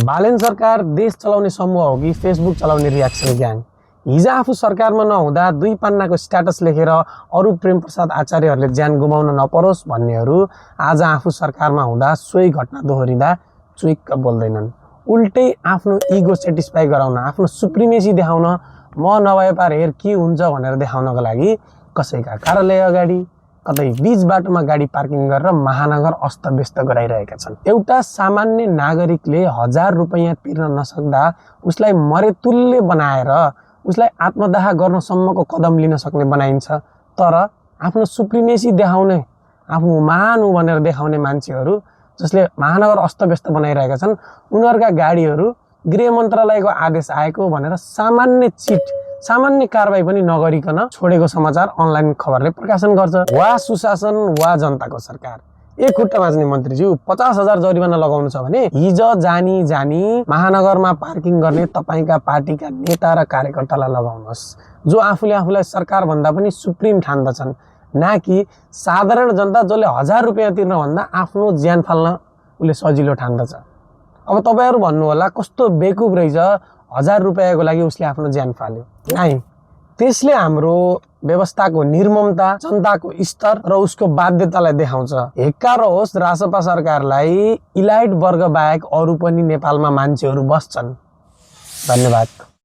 बालेन सरकार देश चलाउने समूह हो कि फेसबुक चलाउने रियाक्सन ग्याङ? हिजो आफू सरकारमा नहुँदा 2 पन्नाको स्ट्याटस लेखेर अरू प्रेम प्रसाद आचार्यहरूले ज्यान गुमाउन नपरोस् भन्नेहरू आज आफू सरकारमा हुँदा सोही घटना दोहोरिँदा चुइक्क बोल्दैनन्। उल्टै आफ्नो इगो सेटिस्फाई गराउन, आफ्नो सुप्रिमेसी देखाउन, म नभए पार हेर के हुन्छ भनेर देखाउनको लागि कसैका कार्यालय अगाडि, कतै बीच बाटोमा गाडी पार्किङ गरेर महानगर अस्तव्यस्त गराइरहेका छन्। एउटा सामान्य नागरिकले 1000 रुपैयाँ तिर्न नसक्दा उसलाई मरेतुल्य बनाएर उसलाई आत्मदाह गर्नसम्मको कदम लिन सक्ने बनाइन्छ। तर आफ्नो सुप्रिमेसी देखाउने, आफू महान हो भनेर देखाउने मान्छेहरू जसले महानगर अस्तव्यस्त बनाइरहेका छन्, उनीहरूका गाडीहरू गृह मन्त्रालयको आदेश आएको भनेर सामान्य कारबाही पनि नगरिकन छोडेको समाचार अनलाइन खबरले प्रकाशन गर्छ। वा सुशासन वा जनताको सरकार। एक खुट्टा बाँच्ने मन्त्रीज्यू 50,000 जरिवाना लगाउनु छ भने हिजो जानी महानगरमा पार्किङ गर्ने तपाईका पार्टीका नेता र कार्यकर्तालाई लगाउनुहोस्, जो आफूलाई सरकार भन्दा पनि सुप्रिम ठान्दछन्, ना कि साधारण जनता जसले 1000 रुपैयाँ तिर्न भन्दा आफ्नो ज्यान फाल्न उसले सजिलो ठान्दछ। अब तपाईहरु भन्नु होला कस्तो बेकुब रहेछ, 1000 रुपैयाँको लागि उसले आफ्नो ज्यान फाल्यो। नाइ, त्यसले हाम्रो व्यवस्थाको निर्ममता, जनताको स्तर र उसको बाध्यतालाई देखाउँछ। हेक्का रहोस् रासपा सरकारलाई इलाइट वर्ग बाहेक अरू पनि नेपालमा मान्छेहरू बस्छन्। धन्यवाद।